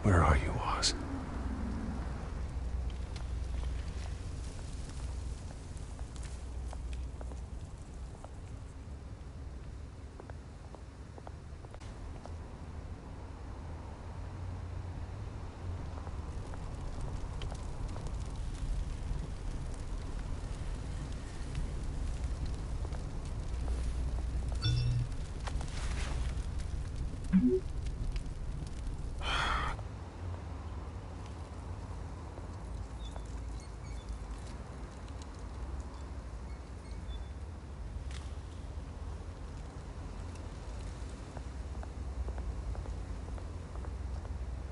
Where are you, Oz?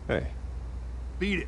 Hey. Beat it.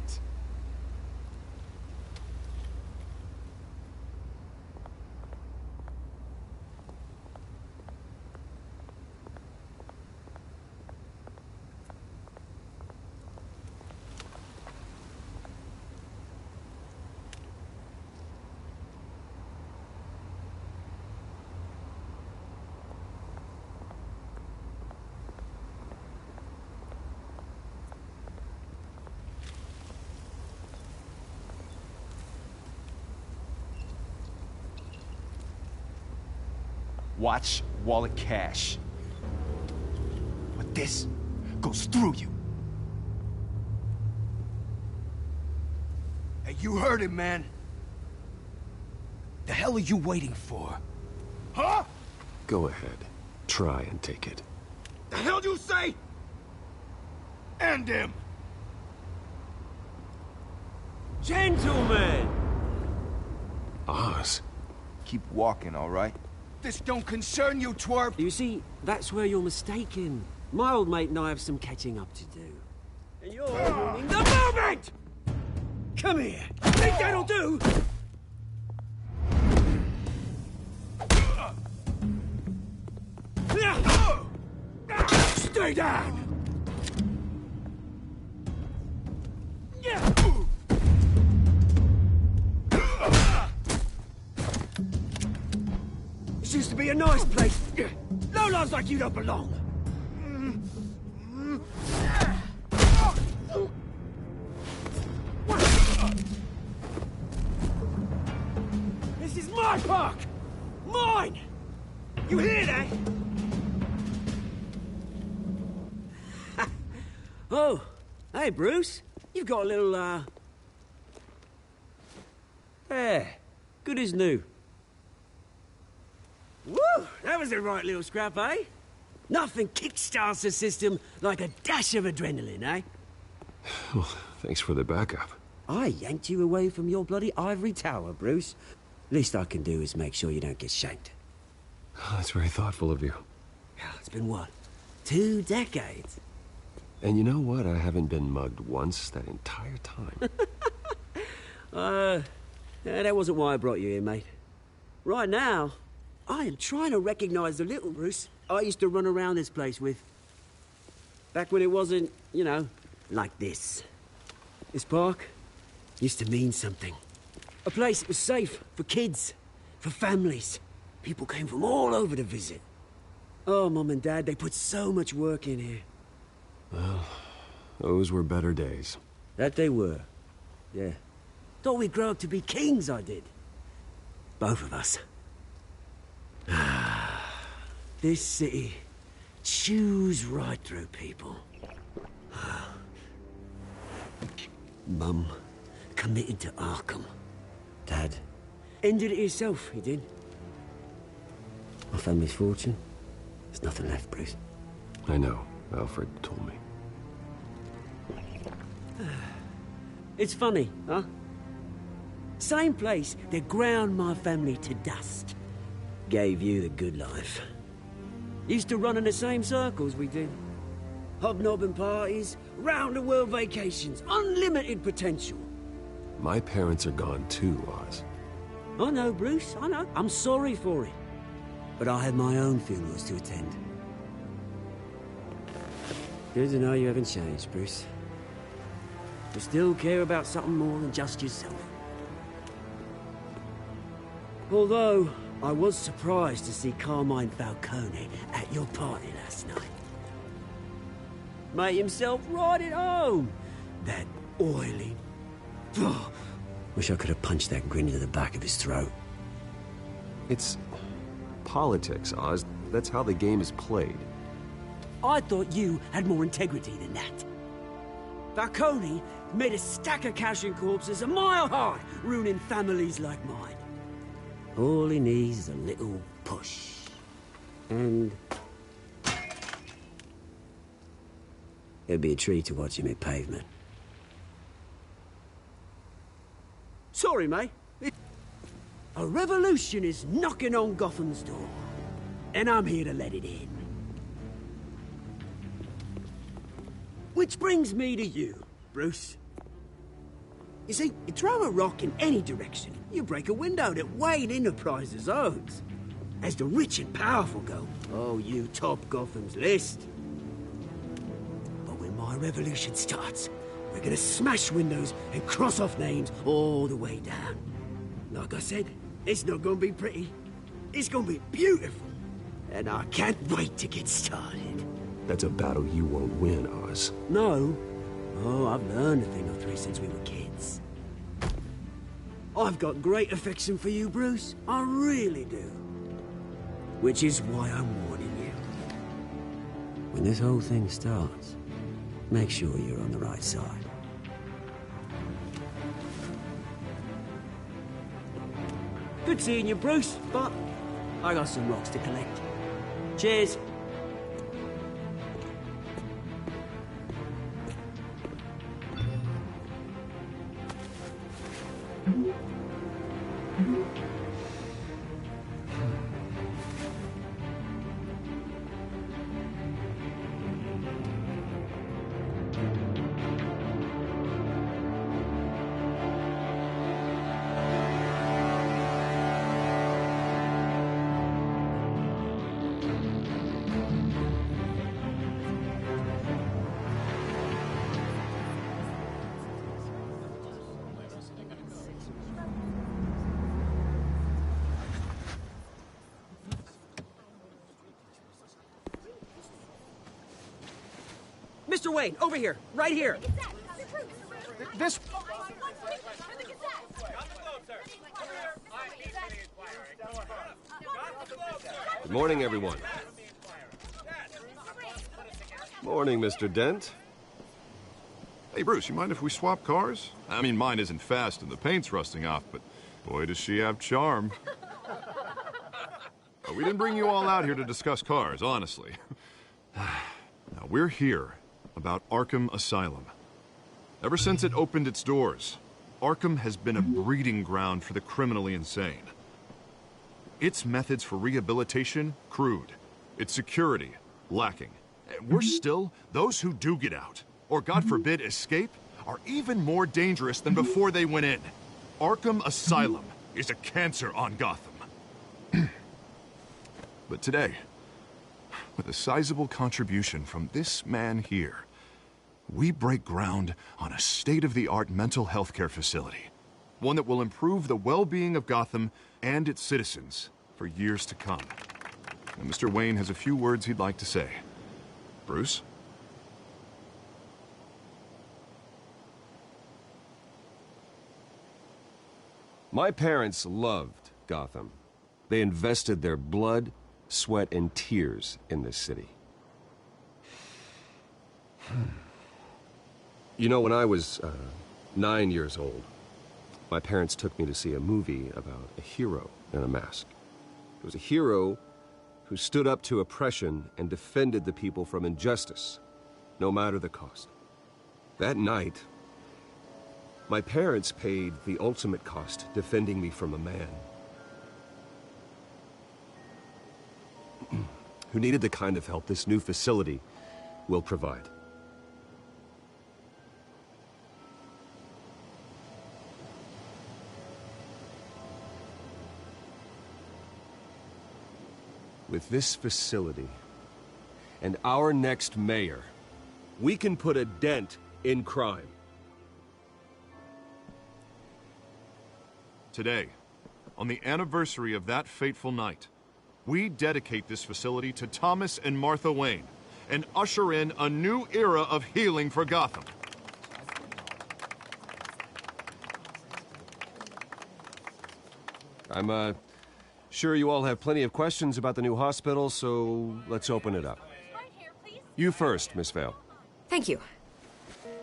Watch wallet cash. But this goes through you. Hey, you heard him, man. The hell are you waiting for? Huh? Go ahead. Try and take it. The hell do you say? End him! Gentlemen! Oz. Keep walking, all right? This don't concern you, twerp! You see, that's where you're mistaken. My old mate and I have some catching up to do. And you're ruining the moment! Come here! Think that'll do? Stay down! This used to be a nice place. Lowlifes like you don't belong. This is my park! Mine! You hear that? Oh, hey, Bruce. You've got a little, There. Good as new. Woo! That was a right little scrap, eh? Nothing kickstarts the system like a dash of adrenaline, eh? Well, thanks for the backup. I yanked you away from your bloody ivory tower, Bruce. Least I can do is make sure you don't get shanked. That's very thoughtful of you. It's been what? 2 decades? And you know what? I haven't been mugged once that entire time. That wasn't why I brought you here, mate. Right now, I am trying to recognize the little Bruce I used to run around this place with. Back when it wasn't, you know, like this. This park used to mean something. A place that was safe for kids, for families. People came from all over to visit. Oh, Mum and Dad, they put so much work in here. Well, those were better days. That they were. Yeah. Thought we'd grow up to be kings, I did. Both of us. This city chews right through people. Mum committed to Arkham. Dad ended it himself, he did. My family's fortune. There's nothing left, Bruce. I know. Alfred told me. It's funny, huh? Same place that ground my family to dust. Gave you the good life. Used to run in the same circles we did. Hobnobbing parties, round-the-world vacations, unlimited potential. My parents are gone too, Oz. I know, Bruce, I know. I'm sorry for it. But I have my own funerals to attend. Good to know you haven't changed, Bruce. You still care about something more than just yourself. Although, I was surprised to see Carmine Falcone at your party last night. Made himself right at home. That oily... Oh, wish I could have punched that grin into the back of his throat. It's politics, Oz. That's how the game is played. I thought you had more integrity than that. Falcone made a stack of cash and corpses a mile high, ruining families like mine. All he needs is a little push. And... it'd be a treat to watch him hit pavement. Sorry, mate. A revolution is knocking on Gotham's door. And I'm here to let it in. Which brings me to you, Bruce. You see, you throw a rock in any direction, you break a window that Wayne Enterprises owns. As the rich and powerful go, oh, you top Gotham's list. But when my revolution starts, we're gonna smash windows and cross off names all the way down. Like I said, it's not gonna be pretty. It's gonna be beautiful. And I can't wait to get started. That's a battle you won't win, Oz. No. Oh, I've learned a thing or three since we were kids. I've got great affection for you, Bruce. I really do. Which is why I'm warning you. When this whole thing starts, make sure you're on the right side. Good seeing you, Bruce, but I got some rocks to collect. Cheers. Mr. Wayne, over here, right here. This... Good morning, everyone. Morning, Mr. Dent. Hey, Bruce, you mind if we swap cars? I mean, mine isn't fast and the paint's rusting off, but boy, does she have charm. We didn't bring you all out here to discuss cars, honestly. Now, we're here about Arkham Asylum. Ever since it opened its doors, Arkham has been a breeding ground for the criminally insane. Its methods for rehabilitation, crude. Its security, lacking. And worse still, those who do get out, or God forbid escape, are even more dangerous than before they went in. Arkham Asylum is a cancer on Gotham. But today, with a sizable contribution from this man here, we break ground on a state-of-the-art mental health care facility. One that will improve the well-being of Gotham and its citizens for years to come. And Mr. Wayne has a few words he'd like to say. Bruce? My parents loved Gotham. They invested their blood, sweat, and tears in this city. You know, when I was 9 years old, my parents took me to see a movie about a hero in a mask. It was a hero who stood up to oppression and defended the people from injustice, no matter the cost. That night, my parents paid the ultimate cost defending me from a man who needed the kind of help this new facility will provide. With this facility and our next mayor, we can put a dent in crime. Today, on the anniversary of that fateful night, we dedicate this facility to Thomas and Martha Wayne and usher in a new era of healing for Gotham. I'm, sure you all have plenty of questions about the new hospital, so let's open it up. You first, Miss Vale. Thank you.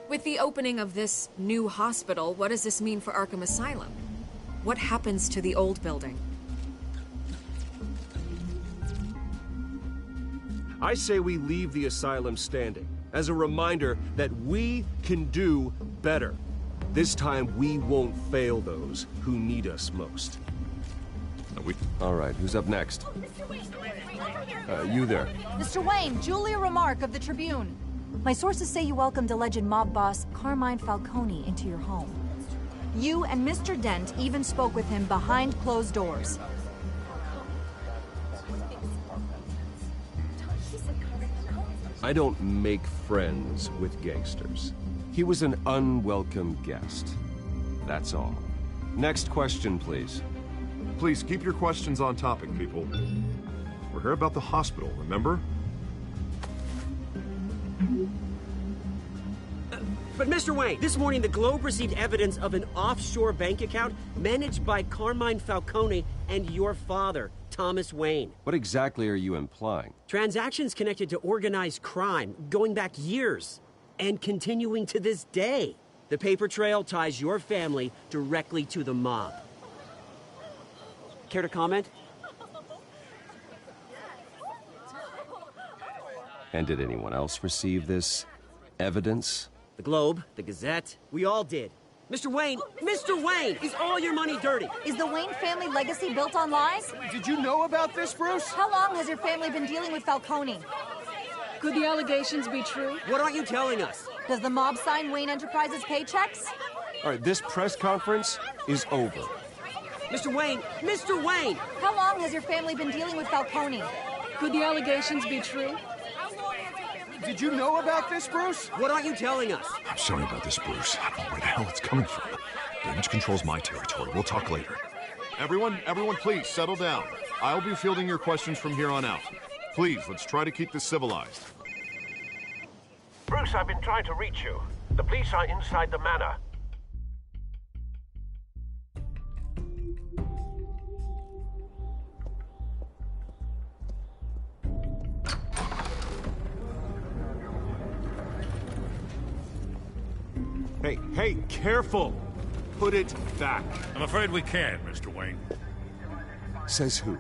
With the opening of this new hospital, what does this mean for Arkham Asylum? What happens to the old building? I say we leave the asylum standing, as a reminder that we can do better. This time, we won't fail those who need us most. All right, who's up next? You there. Mr. Wayne, Julia Remark of the Tribune. My sources say you welcomed alleged mob boss Carmine Falcone into your home. You and Mr. Dent even spoke with him behind closed doors. I don't make friends with gangsters. He was an unwelcome guest. That's all. Next question, please. Please keep your questions on topic, people. We're here about the hospital, remember? But Mr. Wayne, this morning the Globe received evidence of an offshore bank account managed by Carmine Falcone and your father, Thomas Wayne. What exactly are you implying? Transactions connected to organized crime going back years and continuing to this day. The paper trail ties your family directly to the mob. Care to comment? And did anyone else receive this evidence? The Globe, the Gazette, we all did. Mr. Wayne, is all your money dirty? Is the Wayne family legacy built on lies? Did you know about this, Bruce? How long has your family been dealing with Falcone? Could the allegations be true? What aren't you telling us? Does the mob sign Wayne Enterprises paychecks? All right, this press conference is over. Mr. Wayne! How long has your family been dealing with Falcone? Could the allegations be true? Did you know about this, Bruce? What aren't you telling us? I'm sorry about this, Bruce. I don't know where the hell it's coming from. Damage control's my territory. We'll talk later. Everyone, please, settle down. I'll be fielding your questions from here on out. Please, let's try to keep this civilized. Bruce, I've been trying to reach you. The police are inside the manor. Hey, careful! Put it back. I'm afraid we can't, Mr. Wayne. Says who?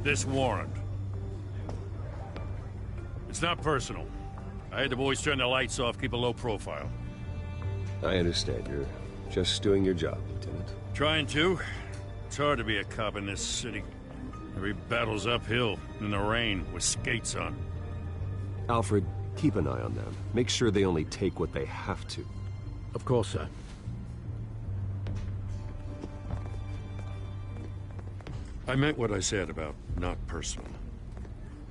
This warrant. It's not personal. I had the boys turn the lights off, keep a low profile. I understand. You're just doing your job, Lieutenant. Trying to. It's hard to be a cop in this city. Every battle's uphill, in the rain, with skates on. Alfred, keep an eye on them. Make sure they only take what they have to. Of course, sir. I meant what I said about not personal.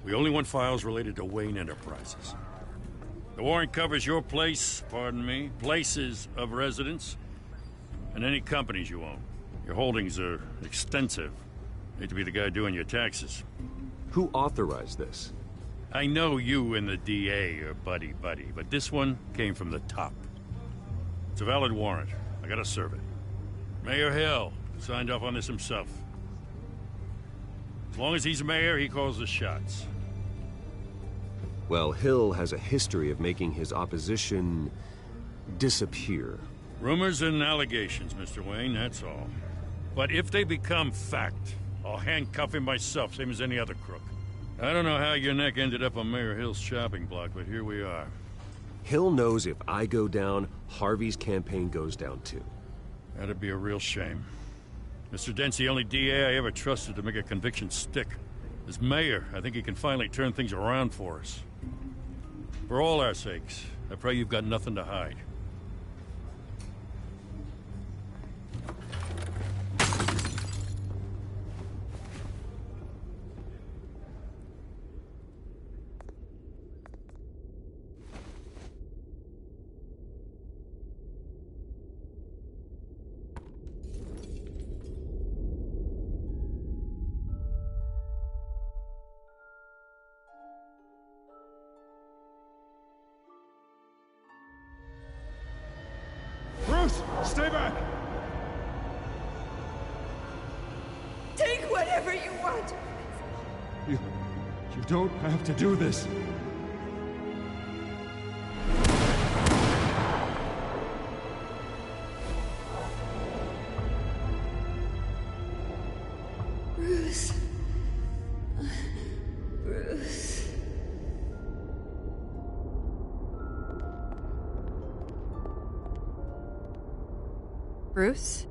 We only want files related to Wayne Enterprises. The warrant covers your place, pardon me, places of residence, and any companies you own. Your holdings are extensive. Need to be the guy doing your taxes. Who authorized this? I know you and the DA are buddy-buddy, but this one came from the top. It's a valid warrant. I gotta serve it. Mayor Hill signed off on this himself. As long as he's mayor, he calls the shots. Well, Hill has a history of making his opposition disappear. Rumors and allegations, Mr. Wayne, that's all. But if they become fact, I'll handcuff him myself, same as any other crook. I don't know how your neck ended up on Mayor Hill's shopping block, but here we are. Hill knows if I go down, Harvey's campaign goes down too. That'd be a real shame. Mr. Dent's the only DA I ever trusted to make a conviction stick. As mayor, I think he can finally turn things around for us. For all our sakes, I pray you've got nothing to hide. Bruce, stay back! What? You don't have to do this. Bruce. Bruce. Bruce?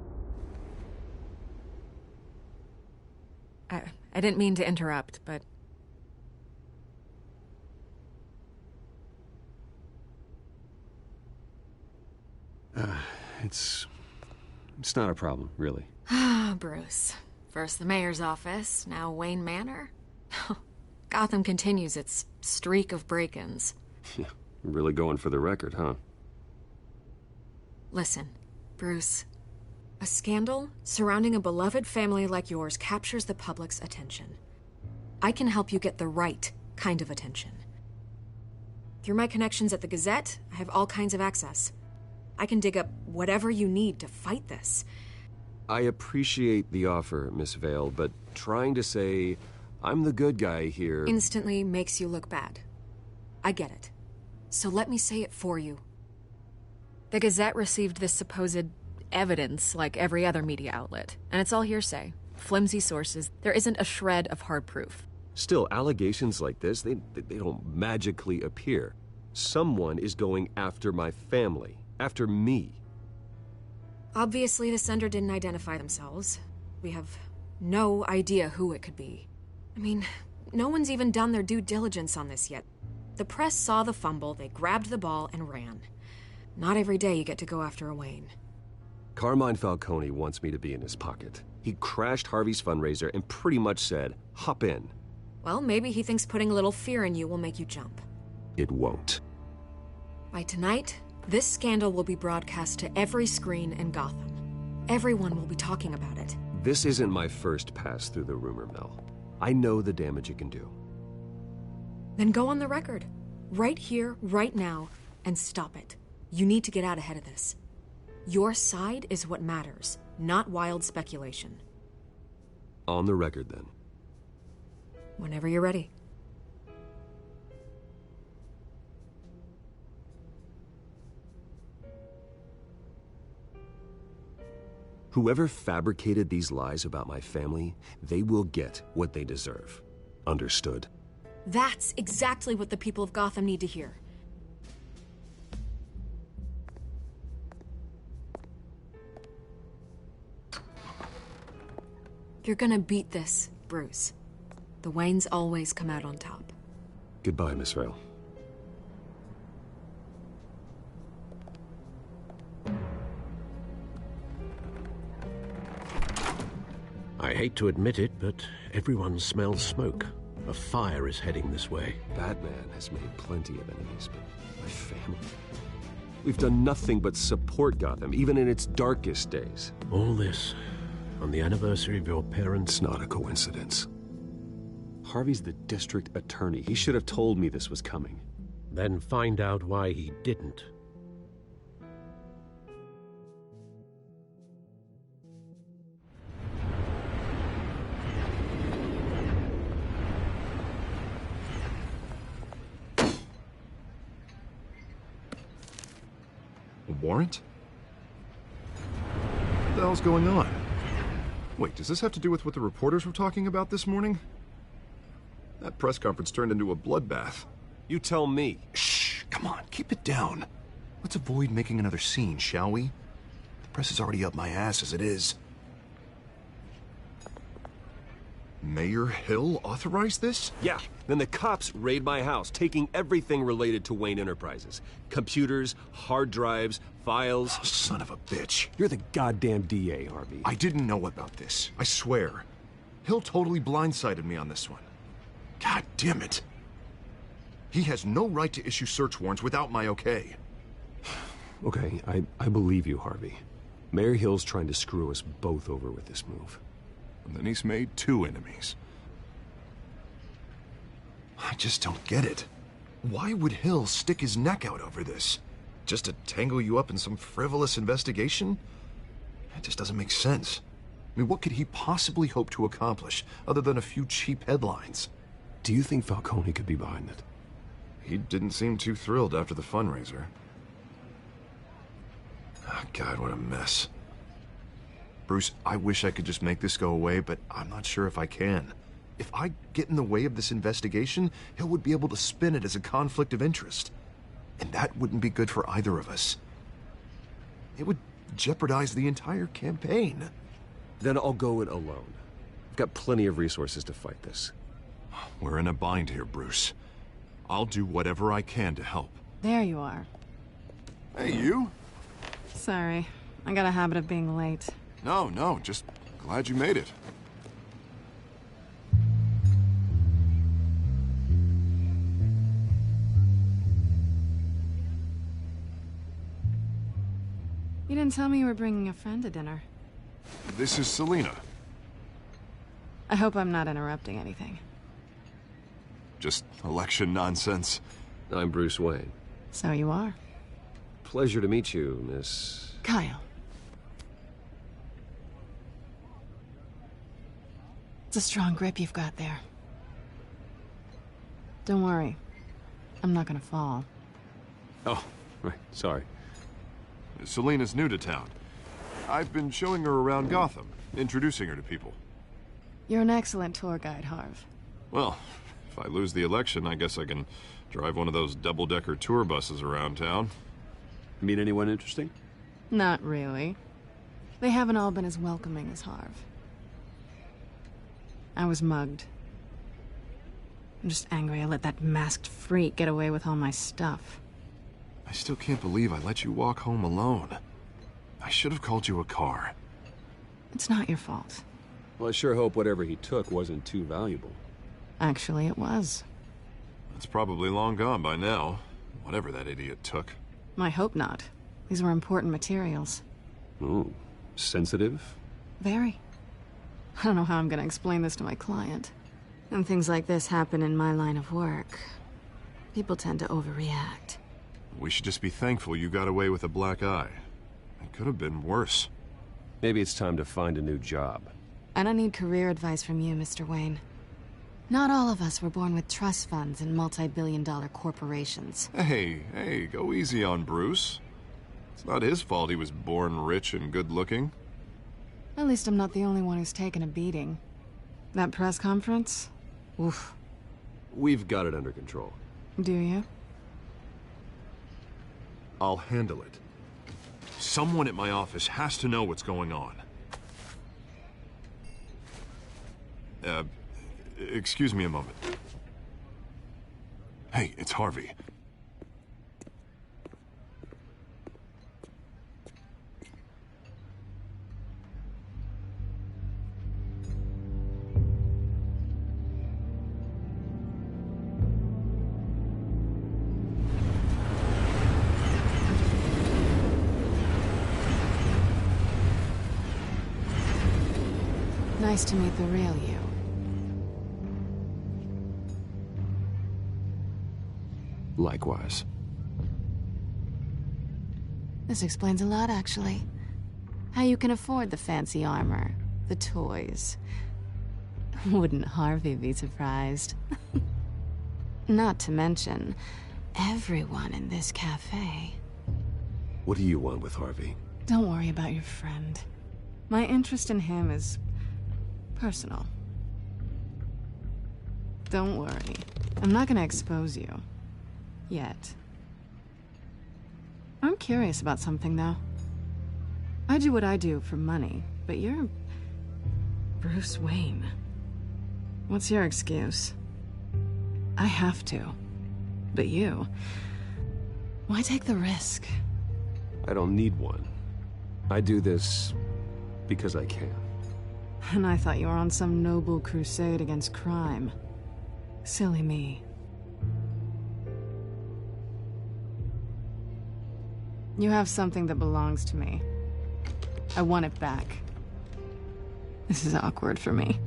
I didn't mean to interrupt, but... It's not a problem, really. Ah, Bruce. First the mayor's office, now Wayne Manor. Gotham continues its streak of break-ins. Yeah, really going for the record, huh? Listen, Bruce. A scandal surrounding a beloved family like yours captures the public's attention. I can help you get the right kind of attention. Through my connections at the Gazette, I have all kinds of access. I can dig up whatever you need to fight this. I appreciate the offer, Miss Vale, but trying to say I'm the good guy here... instantly makes you look bad. I get it. So let me say it for you. The Gazette received this supposed evidence like every other media outlet, and it's all hearsay. Flimsy sources. There isn't a shred of hard proof. Still, allegations like this, they don't magically appear. Someone is going after my family. After me. Obviously, the sender didn't identify themselves. We have no idea who it could be. I mean, no one's even done their due diligence on this yet. The press saw the fumble, they grabbed the ball and ran. Not every day you get to go after a Wayne. Carmine Falcone wants me to be in his pocket. He crashed Harvey's fundraiser and pretty much said, hop in. Well, maybe he thinks putting a little fear in you will make you jump. It won't. By tonight, this scandal will be broadcast to every screen in Gotham. Everyone will be talking about it. This isn't my first pass through the rumor mill. I know the damage it can do. Then go on the record. Right here, right now, and stop it. You need to get out ahead of this. Your side is what matters, not wild speculation. On the record, then. Whenever you're ready. Whoever fabricated these lies about my family, they will get what they deserve. Understood? That's exactly what the people of Gotham need to hear. You're gonna beat this, Bruce. The Waynes always come out on top. Goodbye, Miss Vale. I hate to admit it, but everyone smells smoke. A fire is heading this way. Batman has made plenty of enemies, but my family... We've done nothing but support Gotham, even in its darkest days. All this on the anniversary of your parents' It's not a coincidence. Harvey's the district attorney. He should have told me this was coming. Then find out why he didn't. A warrant? What the hell's going on? Wait, does this have to do with what the reporters were talking about this morning? That press conference turned into a bloodbath. You tell me. Shh, come on, keep it down. Let's avoid making another scene, shall we? The press is already up my ass as it is. Mayor Hill authorized this? Yeah, then the cops raid my house, taking everything related to Wayne Enterprises. Computers, hard drives, files. Oh, son of a bitch. You're the goddamn DA, Harvey. I didn't know about this. I swear. Hill totally blindsided me on this one. God damn it. He has no right to issue search warrants without my okay. Okay, I believe you, Harvey. Mayor Hill's trying to screw us both over with this move. And then he's made two enemies. I just don't get it. Why would Hill stick his neck out over this? Just to tangle you up in some frivolous investigation? It just doesn't make sense. I mean, what could he possibly hope to accomplish other than a few cheap headlines? Do you think Falcone could be behind it? He didn't seem too thrilled after the fundraiser. Oh, God, what a mess. Bruce, I wish I could just make this go away, but I'm not sure if I can. If I get in the way of this investigation, Hill would be able to spin it as a conflict of interest. And that wouldn't be good for either of us. It would jeopardize the entire campaign. Then I'll go it alone. I've got plenty of resources to fight this. We're in a bind here, Bruce. I'll do whatever I can to help. There you are. Hey, you? Sorry. I got a habit of being late. No, just glad you made it. You didn't tell me you were bringing a friend to dinner. This is Selina. I hope I'm not interrupting anything. Just election nonsense. I'm Bruce Wayne. So you are. Pleasure to meet you, Miss... Kyle. It's a strong grip you've got there. Don't worry. I'm not gonna fall. Oh, right, sorry. Selina's new to town. I've been showing her around Gotham, introducing her to people. You're an excellent tour guide, Harv. Well, if I lose the election, I guess I can drive one of those double-decker tour buses around town. Meet anyone interesting? Not really. They haven't all been as welcoming as Harv. I was mugged. I'm just angry I let that masked freak get away with all my stuff. I still can't believe I let you walk home alone. I should have called you a car. It's not your fault. Well, I sure hope whatever he took wasn't too valuable. Actually, it was. It's probably long gone by now, whatever that idiot took. I hope not. These were important materials. Ooh, sensitive? Very. I don't know how I'm gonna explain this to my client. And things like this happen in my line of work. People tend to overreact. We should just be thankful you got away with a black eye. It could have been worse. Maybe it's time to find a new job. I don't need career advice from you, Mr. Wayne. Not all of us were born with trust funds and multi-billion-dollar corporations. Hey, go easy on Bruce. It's not his fault he was born rich and good-looking. At least I'm not the only one who's taken a beating. That press conference? Oof. We've got it under control. Do you? I'll handle it. Someone at my office has to know what's going on. Excuse me a moment. Hey, it's Harvey. Nice to meet the real you. Likewise. This explains a lot, actually. How you can afford the fancy armor, the toys. Wouldn't Harvey be surprised? Not to mention, everyone in this cafe. What do you want with Harvey? Don't worry about your friend. My interest in him is personal. Don't worry. I'm not gonna expose you. Yet. I'm curious about something, though. I do what I do for money, but you're Bruce Wayne. What's your excuse? I have to. But you... why take the risk? I don't need one. I do this because I can. And I thought you were on some noble crusade against crime. Silly me. You have something that belongs to me. I want it back. This is awkward for me.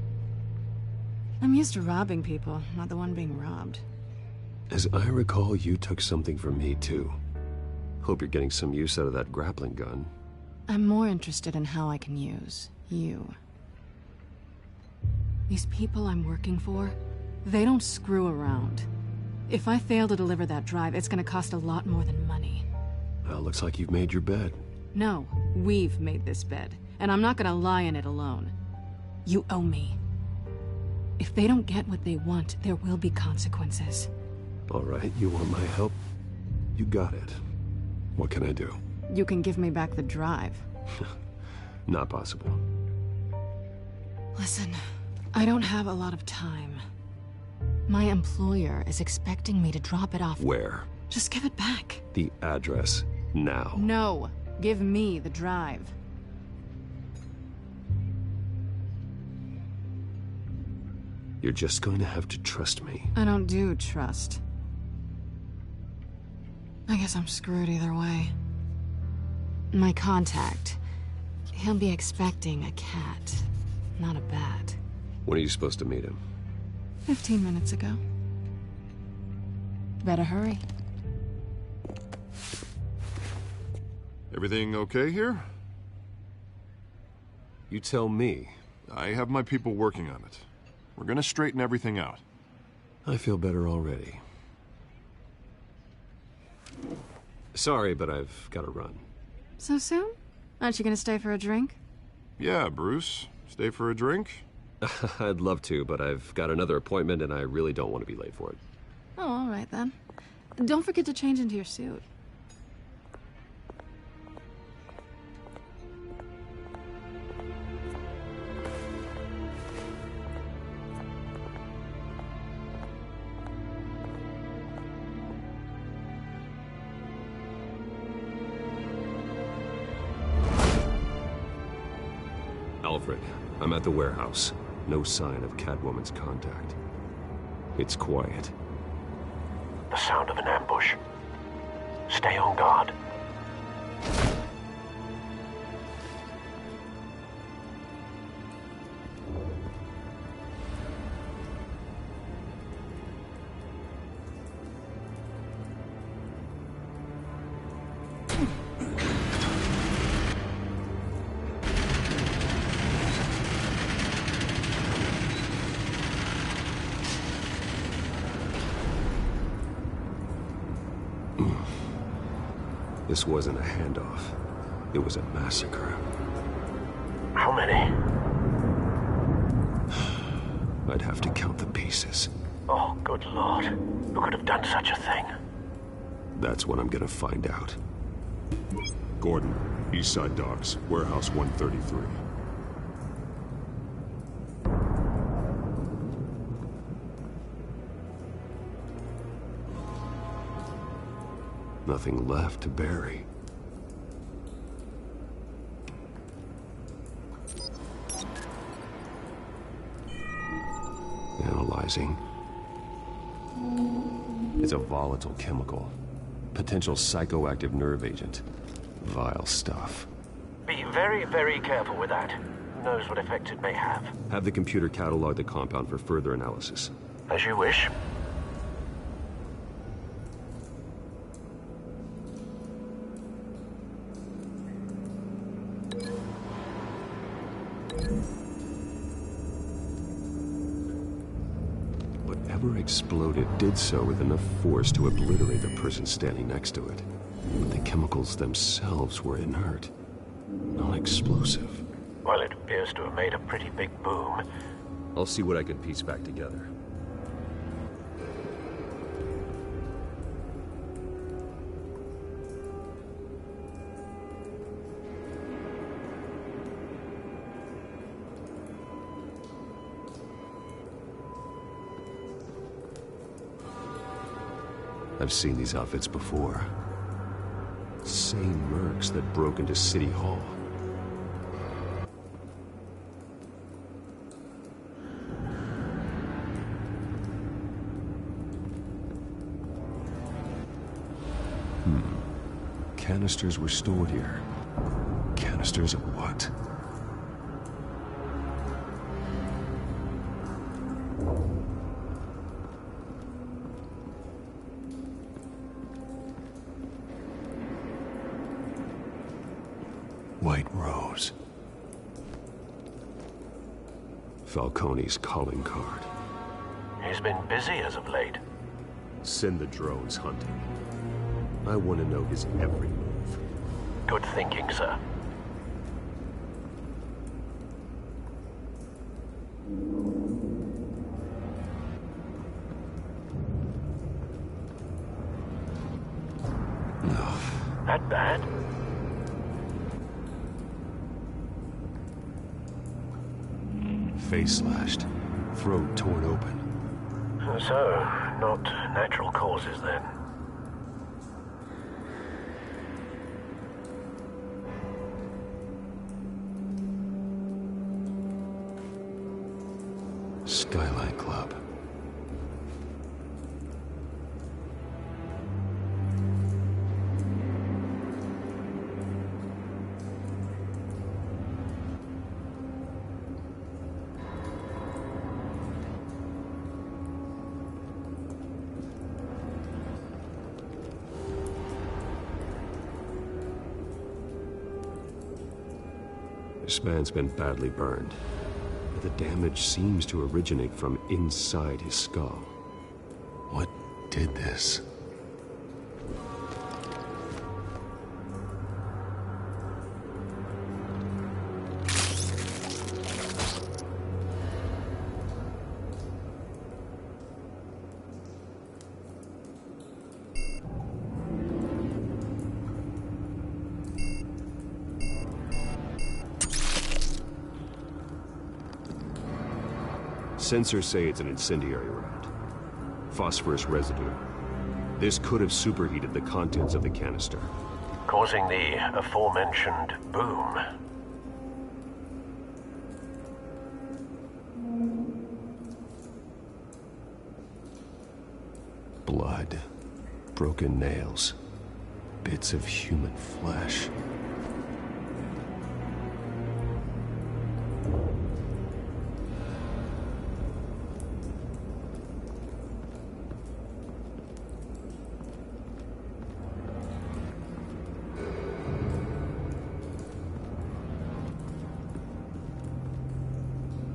I'm used to robbing people, not the one being robbed. As I recall, you took something from me, too. Hope you're getting some use out of that grappling gun. I'm more interested in how I can use you. These people I'm working for, they don't screw around. If I fail to deliver that drive, it's gonna cost a lot more than money. Well, looks like you've made your bed. No, we've made this bed, and I'm not gonna lie in it alone. You owe me. If they don't get what they want, there will be consequences. All right, you want my help? You got it. What can I do? You can give me back the drive. Not possible. Listen, I don't have a lot of time. My employer is expecting me to drop it off. Where? Just give it back. The address, now. No, give me the drive. You're just going to have to trust me. I don't do trust. I guess I'm screwed either way. My contact, he'll be expecting a cat, not a bat. When are you supposed to meet him? 15 minutes ago. Better hurry. Everything okay here? You tell me. I have my people working on it. We're gonna straighten everything out. I feel better already. Sorry, but I've got to run. So soon? Aren't you gonna stay for a drink? Yeah, Bruce. Stay for a drink? I'd love to, but I've got another appointment and I really don't want to be late for it. Oh, all right then. Don't forget to change into your suit. Alfred, I'm at the warehouse. No sign of Catwoman's contact. It's quiet. The sound of an ambush. Stay on guard. This wasn't a handoff. It was a massacre. How many? I'd have to count the pieces. Oh, good Lord. Who could have done such a thing? That's what I'm gonna find out. Gordon, Eastside Docks, Warehouse 133. Nothing left to bury. Analyzing. It's a volatile chemical. Potential psychoactive nerve agent. Vile stuff. Be very, very careful with that. Who knows what effect it may have. Have the computer catalog the compound for further analysis. As you wish. Whatever exploded did so with enough force to obliterate the person standing next to it. But the chemicals themselves were inert, non-explosive. Well, it appears to have made a pretty big boom. I'll see what I can piece back together. I've seen these outfits before. Same mercs that broke into City Hall. Canisters were stored here. Canisters of what? White Rose. Falcone's calling card. He's been busy as of late. Send the drones hunting. I want to know his every move. Good thinking, sir. That bad? Face slashed, throat torn open. So, not natural causes then. Skyline Club. This man's been badly burned, but the damage seems to originate from inside his skull. What did this? Sensors say it's an incendiary round. Phosphorus residue. This could have superheated the contents of the canister, Causing the aforementioned boom. Blood, broken nails, bits of human flesh.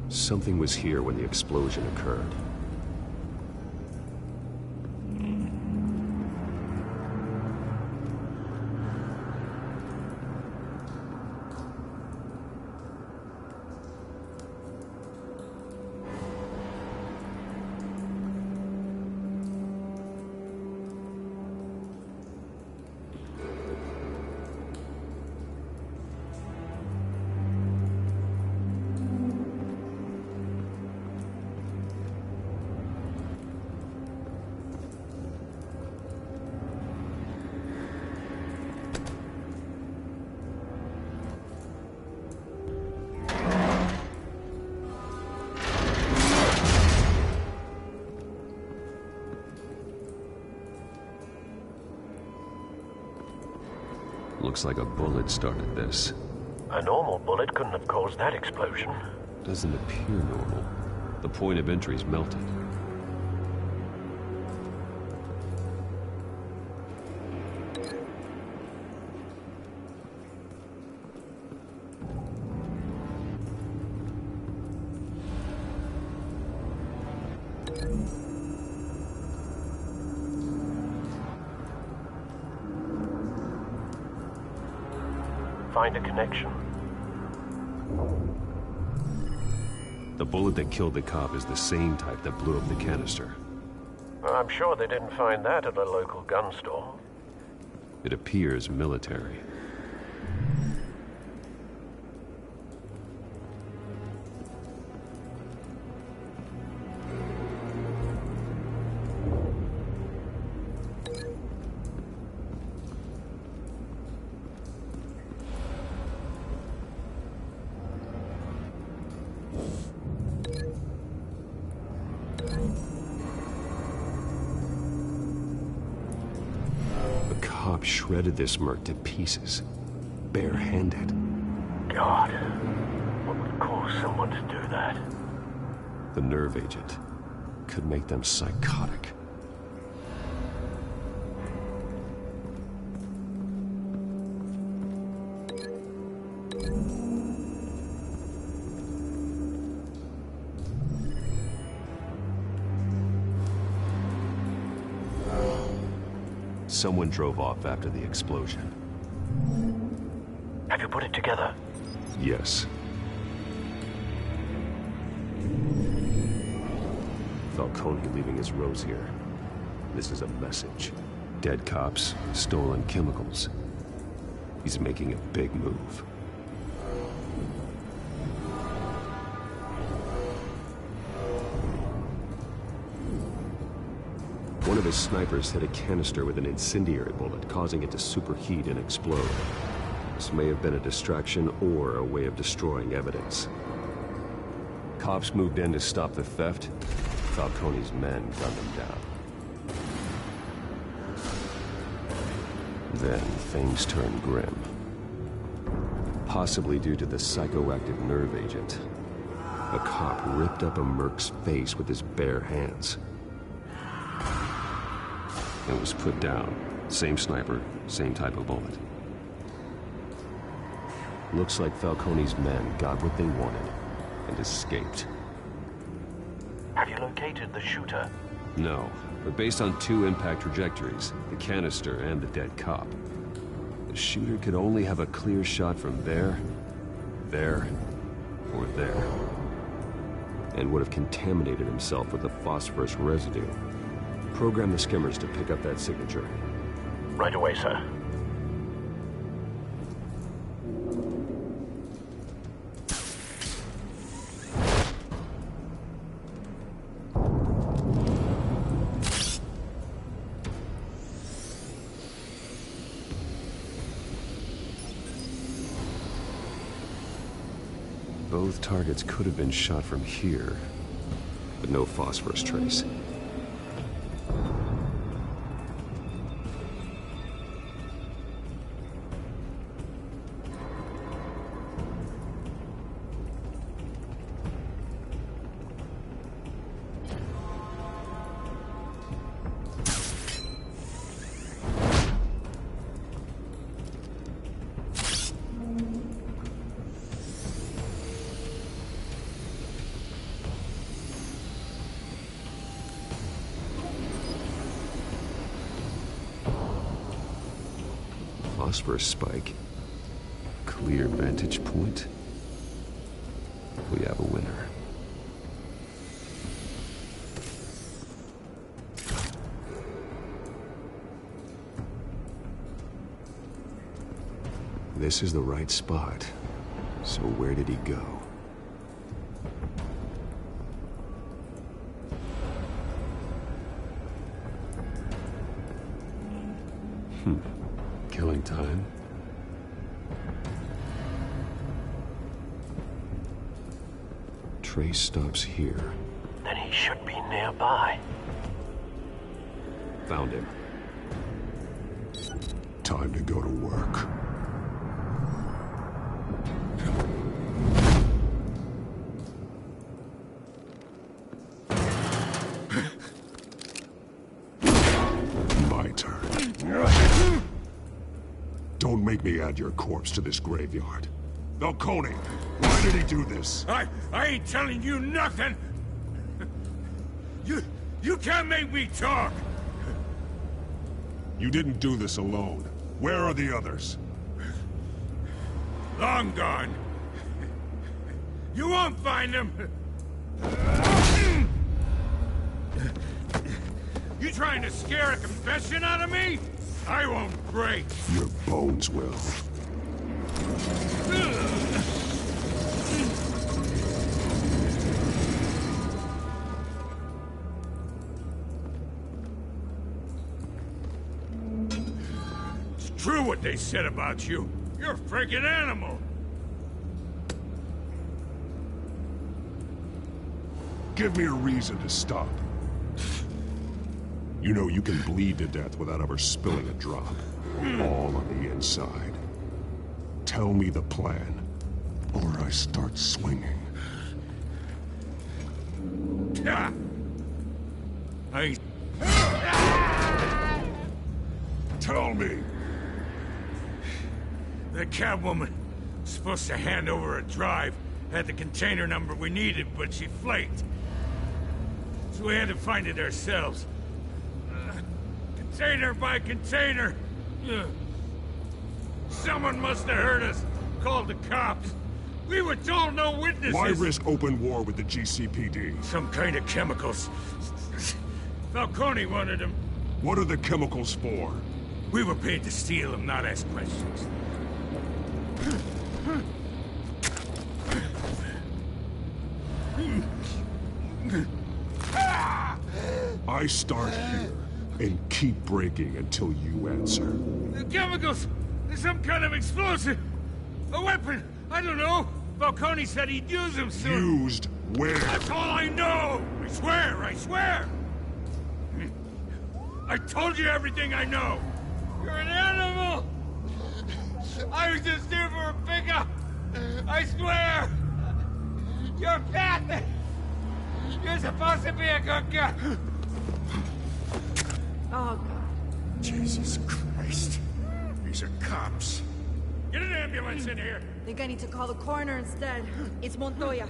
Something was here when the explosion occurred. Looks like a bullet started this. A normal bullet couldn't have caused that explosion. Doesn't appear normal. The point of entry's melted. Find a connection. The bullet that killed the cop is the same type that blew up the canister. I'm sure they didn't find that at a local gun store. It appears military. Shredded this merc to pieces, barehanded. God, what would cause someone to do that? The nerve agent could make them psychotic. someone drove off after the explosion. Have you put it together? Yes. Falcone leaving his rose here. This is a message. Dead cops, stolen chemicals. He's making a big move. One of his snipers hit a canister with an incendiary bullet, causing it to superheat and explode. This may have been a distraction or a way of destroying evidence. Cops moved in to stop the theft. Falcone's men gunned them down. Then things turned grim. Possibly due to the psychoactive nerve agent. A cop ripped up a merc's face with his bare hands. It was put down. Same sniper, same type of bullet. Looks like Falcone's men got what they wanted and escaped. Have you located the shooter? No, but based on two impact trajectories, the canister and the dead cop, the shooter could only have a clear shot from there, or there, and would have contaminated himself with the phosphorus residue. Program the skimmers to pick up that signature. Right away, sir. Both targets could have been shot from here, but no phosphorus trace. Phosphorus spike. Clear vantage point. We have a winner. This is the right spot. So where did he go? Killing time. Trace stops here. Then he should be nearby. Found him. Time to go to work. My turn. Don't make me add your corpse to this graveyard. Falcone, why did he do this? I ain't telling you nothing! You can't make me talk! You didn't do this alone. Where are the others? Long gone. You won't find them! You trying to scare a confession out of me? I won't break. Your bones will. It's true what they said about you. You're a freaking animal. Give me a reason to stop. You know you can bleed to death without ever spilling a drop. All on the inside. Tell me the plan, or I start swinging. Tell me! The Catwoman was supposed to hand over a drive, had the container number we needed, but she flaked. So we had to find it ourselves. Container by container. Ugh. Someone must have heard us. Called the cops. We were told no witnesses. Why risk open war with the GCPD? Some kind of chemicals. Falcone wanted them. What are the chemicals for? We were paid to steal them, not ask questions. I start here and keep breaking until you answer. The chemicals! There's some kind of explosive! A weapon! I don't know! Falcone said he'd use them soon! Used where? That's all I know! I swear! I swear! I told you everything I know! You're an animal! I was just here for a pickup! I swear! You're fat! You're supposed to be a good guy! Oh, Jesus Christ. These are cops. Get an ambulance in here! think I need to call the coroner instead. It's Montoya.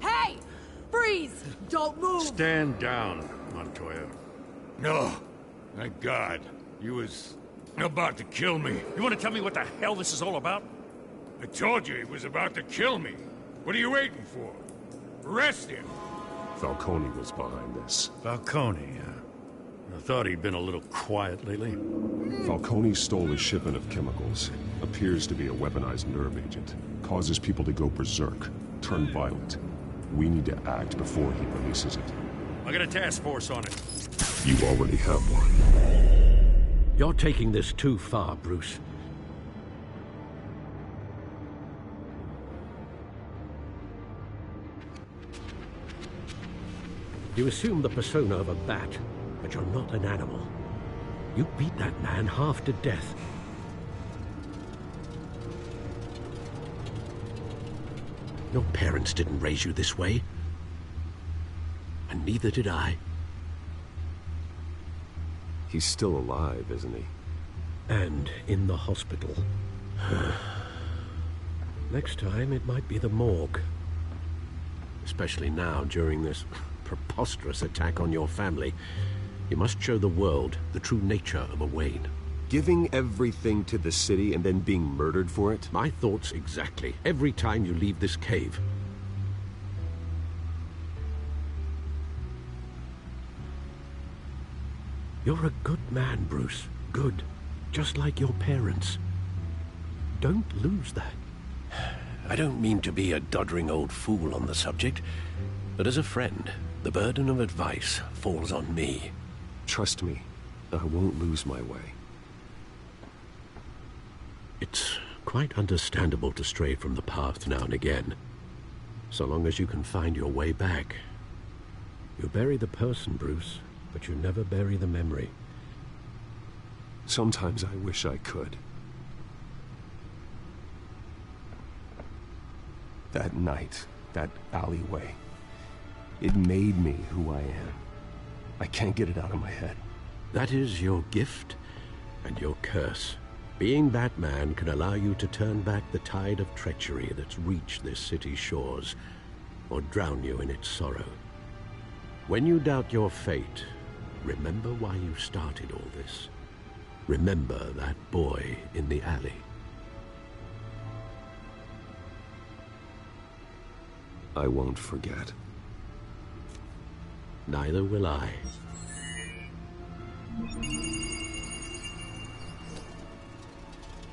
Hey! Freeze! Don't move! Stand down, Montoya. No. Thank God. He was about to kill me. You want to tell me what the hell this is all about? I told you he was about to kill me. What are you waiting for? Arrest him. Falcone was behind this. Falcone, I thought he'd been a little quiet lately. Falcone stole a shipment of chemicals. Appears to be a weaponized nerve agent. Causes people to go berserk, turn violent. We need to act before he releases it. I got a task force on it. You already have one. You're taking this too far, Bruce. You assume the persona of a bat, but you're not an animal. You beat that man half to death. Your parents didn't raise you this way. And neither did I. He's still alive, isn't he? And in the hospital. Next time, it might be the morgue. Especially now, during this preposterous attack on your family. You must show the world the true nature of a Wayne. Giving everything to the city and then being murdered for it? My thoughts exactly. Every time you leave this cave. You're a good man, Bruce. Good. Just like your parents. Don't lose that. I don't mean to be a doddering old fool on the subject, but as a friend, the burden of advice falls on me. Trust me, I won't lose my way. It's quite understandable to stray from the path now and again, so long as you can find your way back. You bury the person, Bruce, but you never bury the memory. Sometimes I wish I could. That night, that alleyway, it made me who I am. I can't get it out of my head. That is your gift and your curse. Being Batman can allow you to turn back the tide of treachery that's reached this city's shores, or drown you in its sorrow. When you doubt your fate, remember why you started all this. Remember that boy in the alley. I won't forget. Neither will I.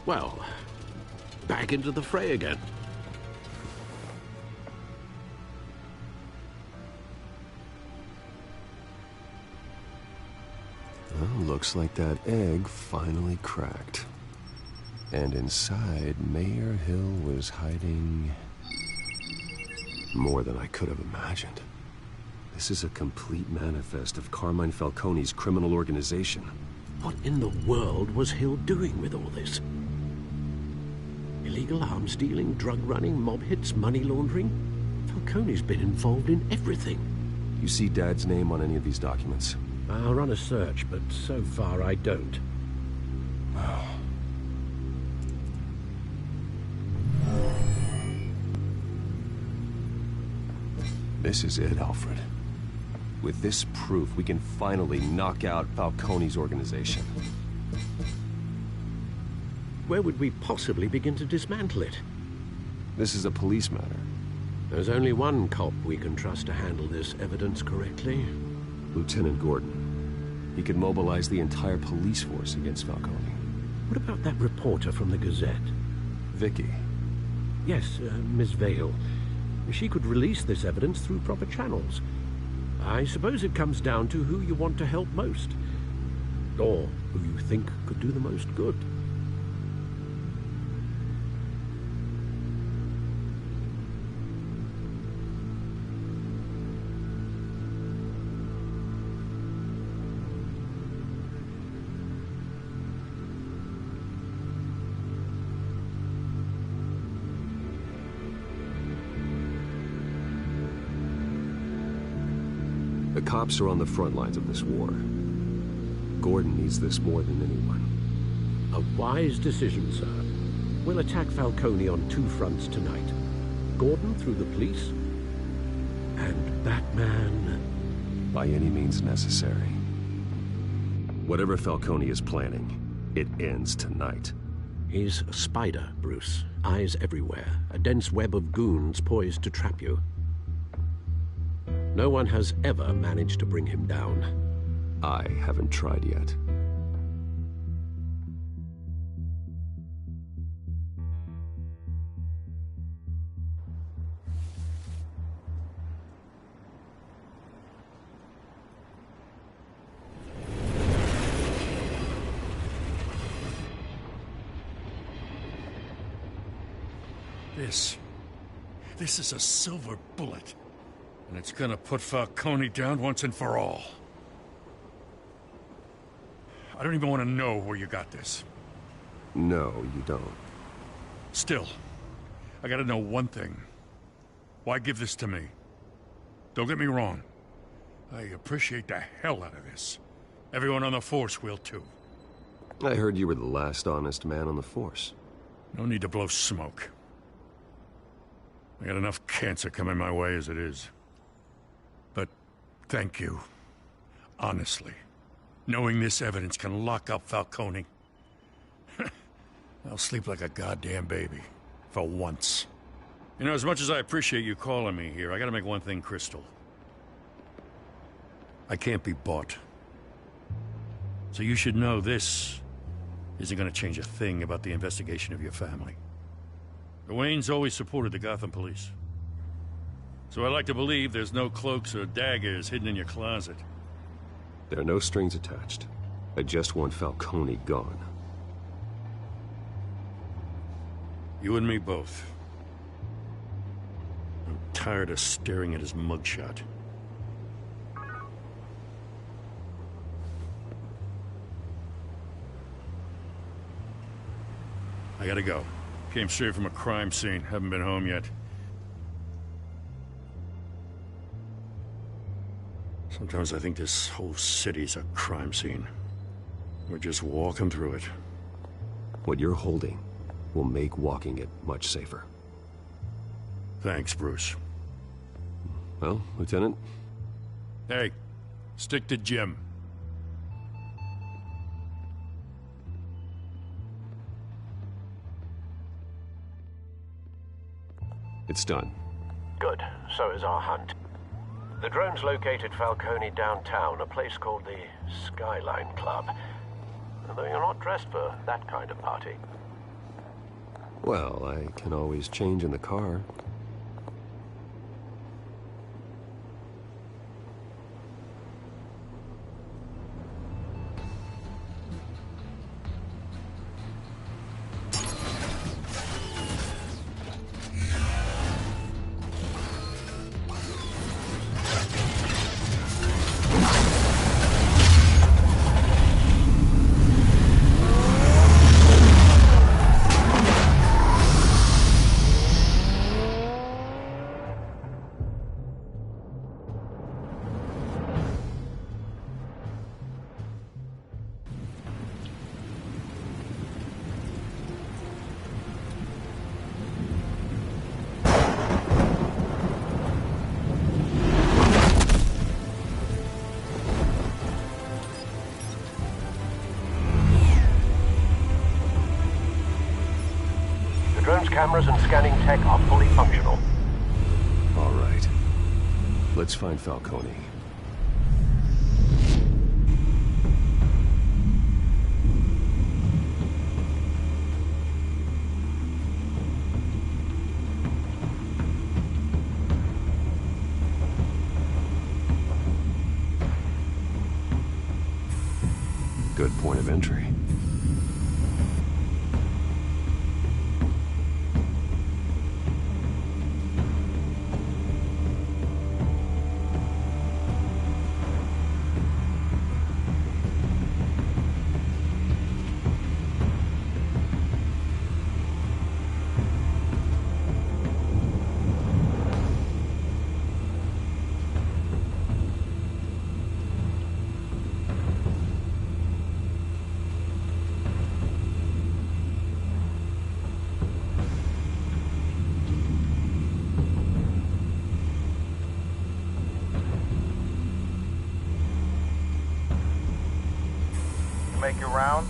Well, back into the fray again. Well, looks like that egg finally cracked. And inside, Mayor Hill was hiding more than I could have imagined. This is a complete manifest of Carmine Falcone's criminal organization. What in the world was Hill doing with all this? Illegal arms dealing, drug running, mob hits, money laundering? Falcone's been involved in everything. You see Dad's name on any of these documents? I'll run a search, but so far I don't. This is it, Alfred. With this proof, we can finally knock out Falcone's organization. Where would we possibly begin to dismantle it? This is a police matter. There's only one cop we can trust to handle this evidence correctly. Lieutenant Gordon. He could mobilize the entire police force against Falcone. What about that reporter from the Gazette? Vicky. Yes, Miss Vale. She could release this evidence through proper channels. I suppose it comes down to who you want to help most. Or who you think could do the most good. The cops are on the front lines of this war. Gordon needs this more than anyone. A wise decision, sir. We'll attack Falcone on two fronts tonight. Gordon through the police, and Batman... by any means necessary. Whatever Falcone is planning, it ends tonight. He's a spider, Bruce. Eyes everywhere. A dense web of goons poised to trap you. No one has ever managed to bring him down. I haven't tried yet. This is a silver bullet. And it's gonna put Falcone down once and for all. I don't even want to know where you got this. No, you don't. Still, I gotta know one thing. Why give this to me? Don't get me wrong. I appreciate the hell out of this. Everyone on the Force will too. I heard you were the last honest man on the Force. No need to blow smoke. I got enough cancer coming my way as it is. But thank you. Honestly. Knowing this evidence can lock up Falcone. I'll sleep like a goddamn baby. For once. You know, as much as I appreciate you calling me here, I gotta make one thing crystal. I can't be bought. So you should know this isn't gonna change a thing about the investigation of your family. The Waynes always supported the Gotham police. So I like to believe there's no cloaks or daggers hidden in your closet. There are no strings attached. I just want Falcone gone. You and me both. I'm tired of staring at his mugshot. I gotta go. Came straight from a crime scene. Haven't been home yet. Sometimes I think this whole city's a crime scene. We're just walking through it. What you're holding will make walking it much safer. Thanks, Bruce. Well, Lieutenant? Hey, stick to Jim. It's done. Good. So is our hunt. The drones located Falcone downtown, a place called the Skyline Club. Although you're not dressed for that kind of party. Well, I can always change in the car. cameras and scanning tech are fully functional. All right. Let's find Falcone. Good point of entry. Make your round?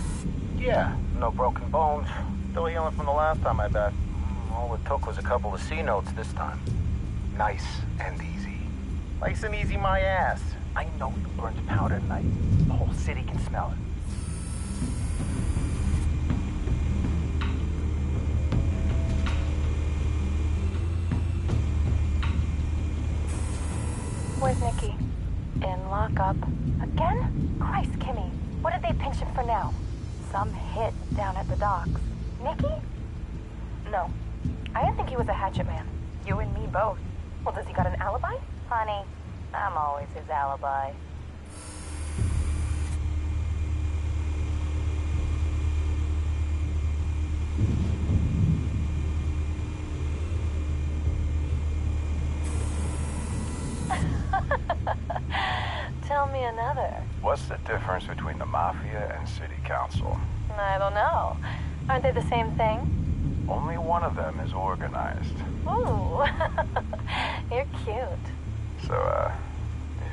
Yeah, no broken bones. Still healing from the last time I bet. All it took was a couple of C notes this time. Nice and easy. Nice and easy my ass. I know you burned powder tonight. The whole city can smell it. Where's Nikki? In lockup. Again? Christ, Kimmy. What did they pinch him for now? Some hit down at the docks. Nikki? No. I didn't think he was a hatchet man. You and me both. Well, does he got an alibi? Honey, I'm always his alibi. Tell me another. What's the difference between the Mafia and City Council? I don't know. Aren't they the same thing? Only one of them is organized. Ooh. You're cute. So, are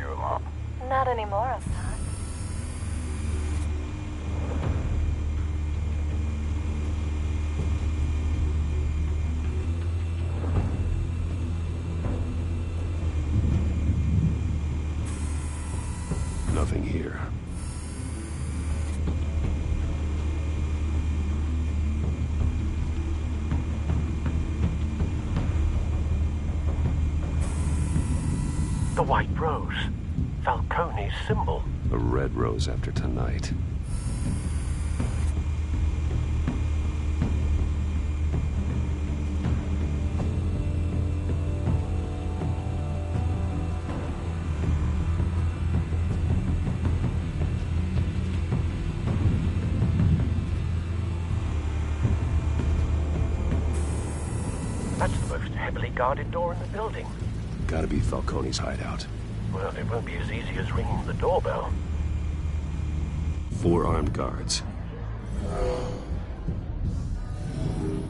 you alone? Not anymore, son. Nothing here. The white rose. Falcone's symbol. A red rose after tonight. That's the most heavily guarded door in the building. Gotta be Falcone's hideout. Well, it won't be as easy as ringing the doorbell. 4 armed guards.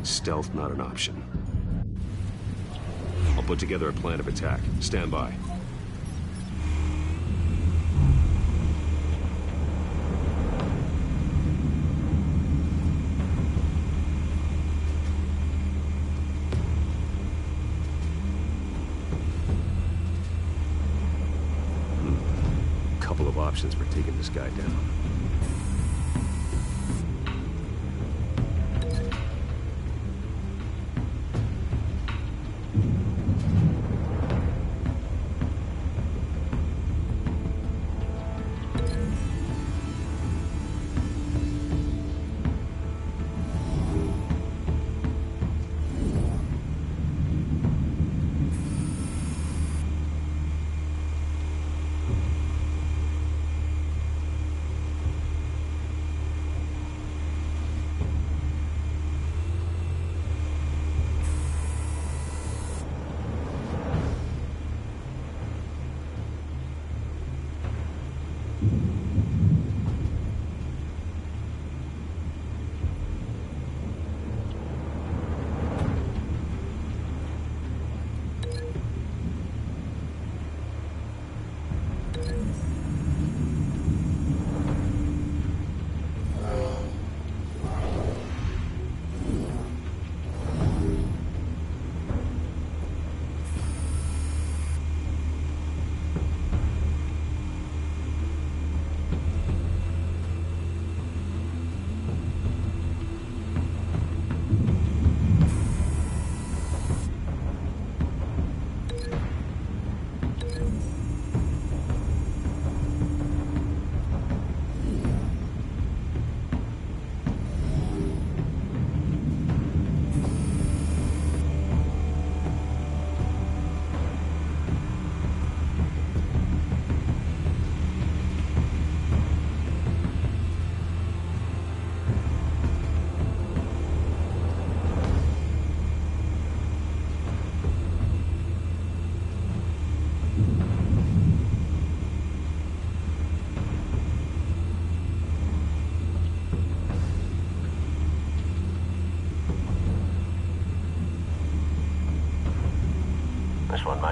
Stealth not an option. I'll put together a plan of attack. Stand by. Couple of options for taking this guy down.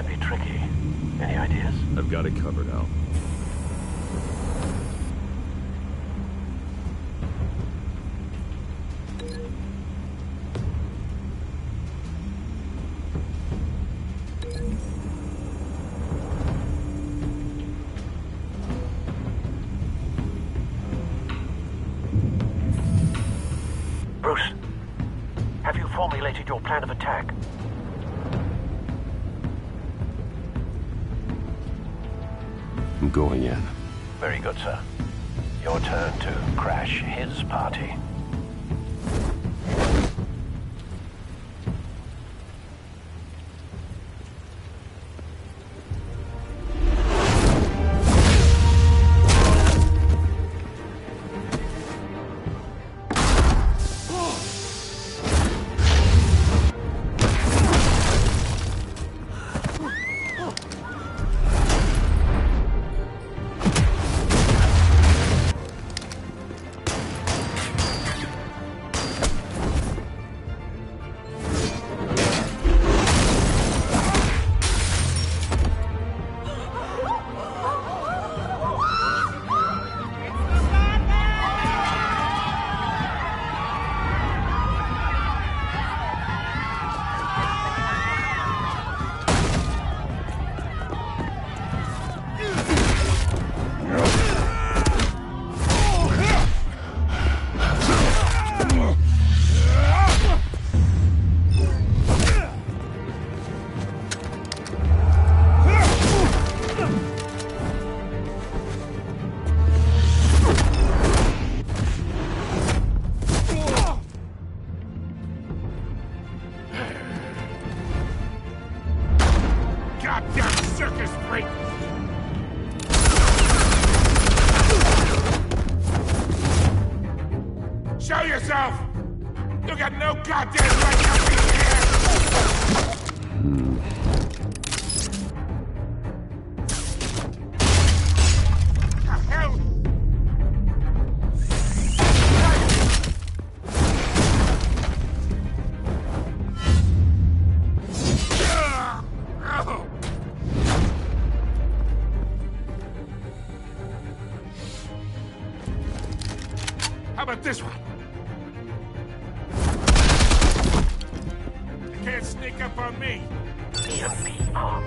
might be tricky. Any ideas? I've got it covered, Al. Bruce, have you formulated your plan of attack? I'm going in. Very good, sir. Your turn to crash his party. Show yourself! You got no goddamn right to be here! The hell? How about this one? You can't sneak up on me. EMP armed.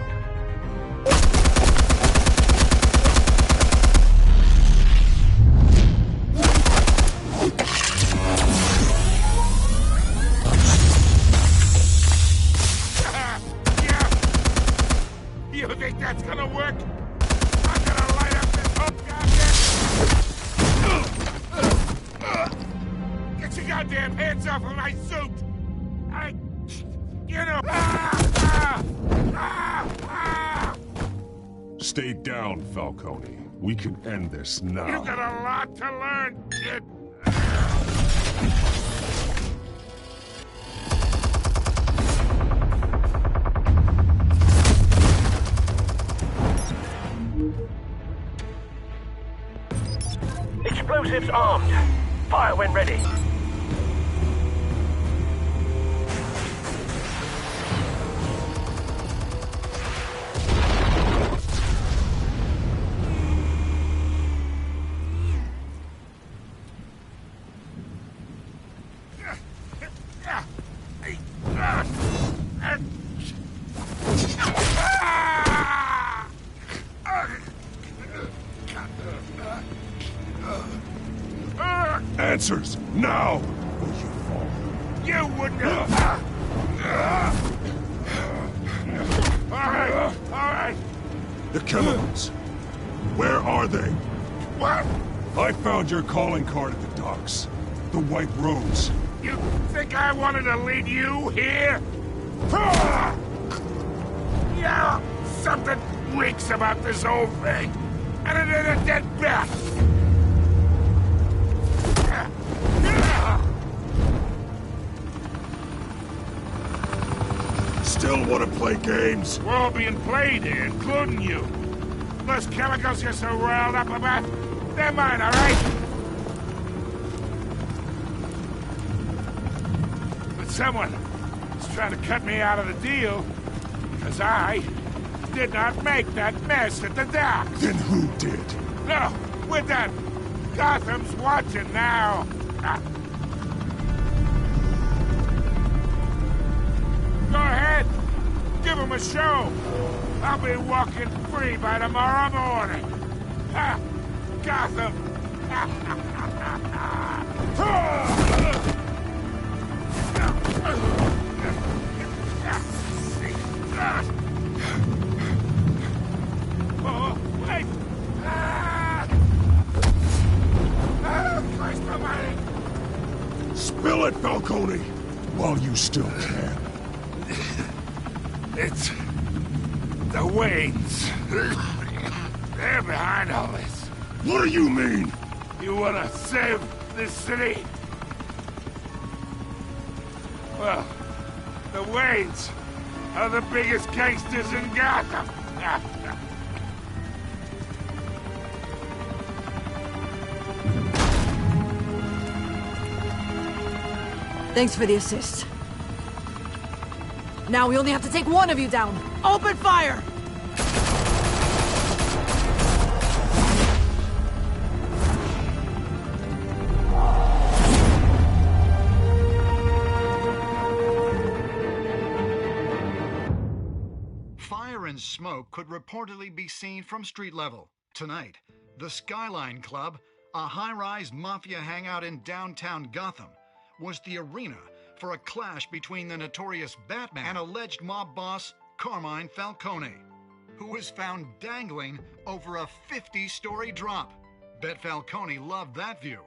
Yeah. You think that's gonna work? I'm gonna light up this whole goddamn... Get your goddamn hands off of my suit! Stay down, Falcone. We can end this now. You got a lot to learn, kid. Explosives armed. Fire when ready. Answers, now! Or you fall. You wouldn't have... All right. The chemicals. Where are they? What? I found your calling card at the docks. The White Rose. You think I wanted to lead you here? Yeah, something reeks about this whole thing. And it ain't a dead bat. Still want to play games? We're all being played here, including you. Those chemicals you're so riled up about, they're mine, all right? But someone is trying to cut me out of the deal because I did not make that mess at the dock. Then who did? No, with that. Gotham's watching now. Go ahead. Give him a show. I'll be walking free by tomorrow morning. Ha! Gotham. Oh, wait! Christ almighty! Spill it, Falcone, while you still can. It's the Waynes. They're behind all this. What do you mean? You want to save this city? Well, the Waynes are the biggest gangsters in Gotham. Thanks for the assist. Now we only have to take one of you down. Open fire! Fire and smoke could reportedly be seen from street level. Tonight, the Skyline Club, a high-rise mafia hangout in downtown Gotham, was the arena for a clash between the notorious Batman and alleged mob boss Carmine Falcone, who was found dangling over a 50-story drop. Bet Falcone loved that view.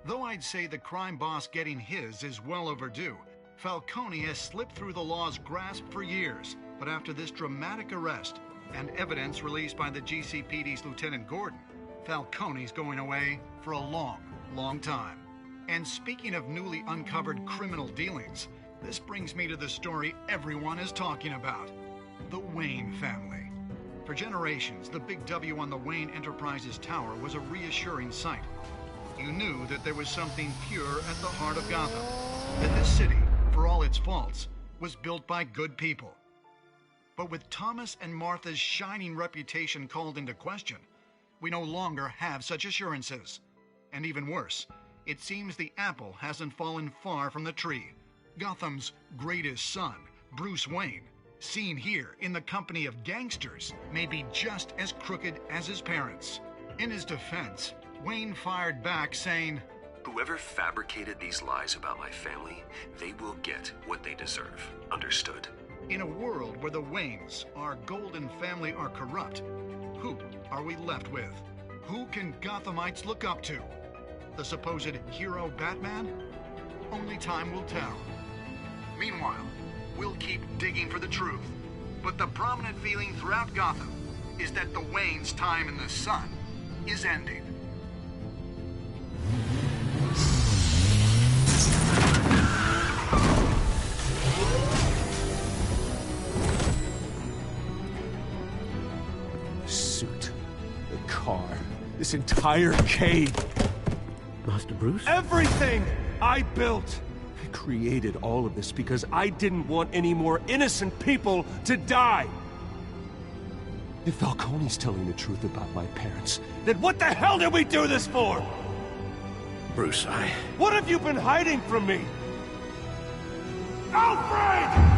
Though I'd say the crime boss getting his is well overdue, Falcone has slipped through the law's grasp for years. But after this dramatic arrest and evidence released by the GCPD's Lieutenant Gordon, Falcone's going away for a long, long time. And speaking of newly uncovered criminal dealings, this brings me to the story everyone is talking about. The Wayne family. For generations, the big W on the Wayne Enterprises Tower was a reassuring sight. You knew that there was something pure at the heart of Gotham. That this city, for all its faults, was built by good people. But with Thomas and Martha's shining reputation called into question, we no longer have such assurances. And even worse, it seems the apple hasn't fallen far from the tree. Gotham's greatest son, Bruce Wayne, seen here in the company of gangsters, may be just as crooked as his parents. In his defense, Wayne fired back saying, "Whoever fabricated these lies about my family, they will get what they deserve. Understood?" In a world where the Waynes, our golden family, are corrupt, who are we left with? Who can Gothamites look up to? The supposed hero Batman? Only time will tell. Meanwhile, we'll keep digging for the truth. But the prominent feeling throughout Gotham is that the Waynes' time in the sun is ending. The suit, the car, this entire cave. Master Bruce? Everything I built! I created all of this because I didn't want any more innocent people to die! If Falcone's telling the truth about my parents, then what the hell did we do this for? Bruce, What have you been hiding from me? Alfred!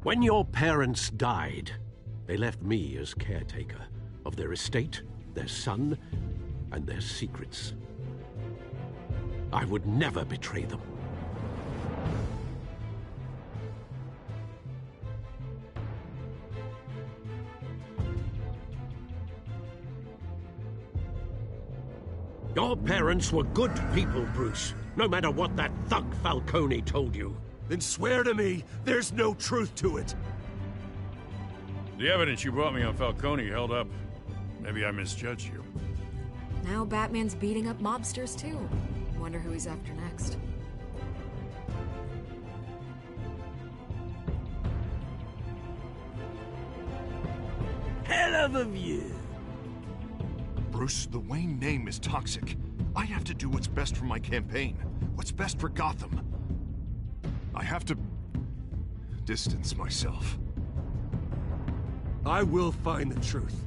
When your parents died, they left me as caretaker of their estate, their son, and their secrets. I would never betray them. Your parents were good people, Bruce. No matter what that thug Falcone told you. Then swear to me there's no truth to it. The evidence you brought me on Falcone held up. Maybe I misjudged you. Now Batman's beating up mobsters, too. Wonder who he's after next. Hell of a view. Bruce, the Wayne name is toxic. I have to do what's best for my campaign. What's best for Gotham. I have to distance myself. I will find the truth.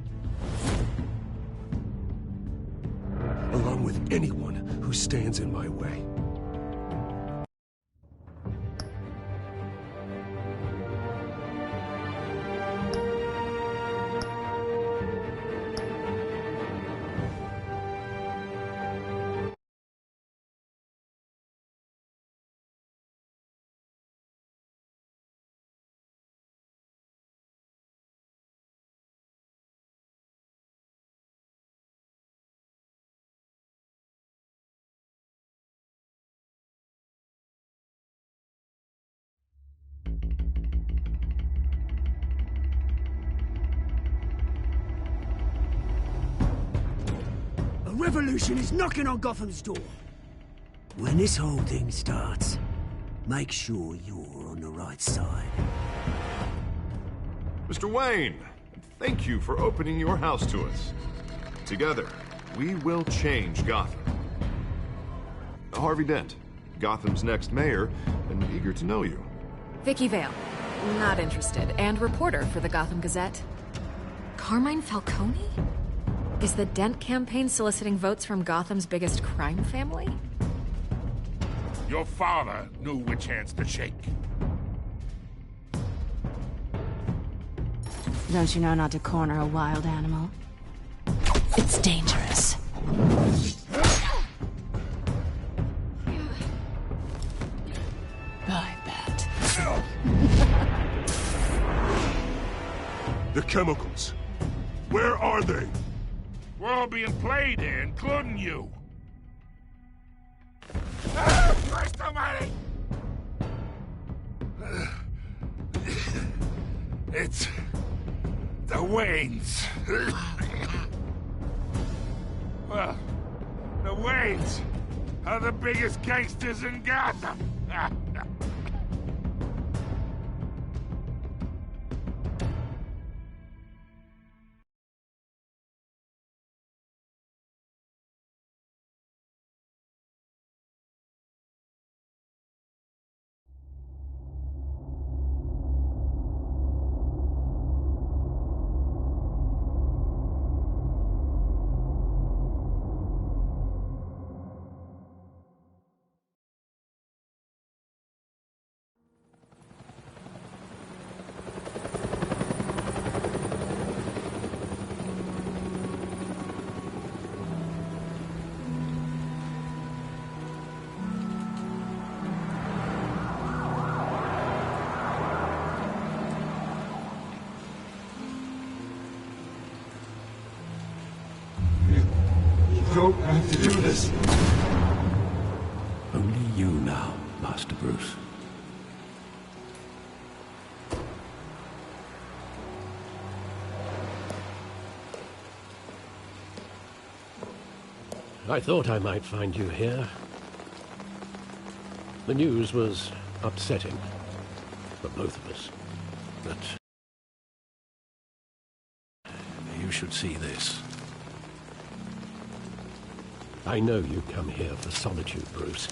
Along with anyone who stands in my way. A revolution is knocking on Gotham's door. When this whole thing starts, make sure you're on the right side. Mr. Wayne, thank you for opening your house to us. Together, we will change Gotham. Harvey Dent, Gotham's next mayor, and eager to know you. Vicky Vale. Not interested. And reporter for the Gotham Gazette. Carmine Falcone? Is the Dent campaign soliciting votes from Gotham's biggest crime family? Your father knew which hands to shake. Don't you know not to corner a wild animal? It's dangerous. I bet. The chemicals. Where are they? We're all being played here, including you. Christ almighty! It's the Waynes. Well, the Waynes are the biggest gangsters in Gotham. Don't have to do this. Only you now, Master Bruce. I thought I might find you here. The news was upsetting for both of us, but you should see this. I know you come here for solitude, Bruce.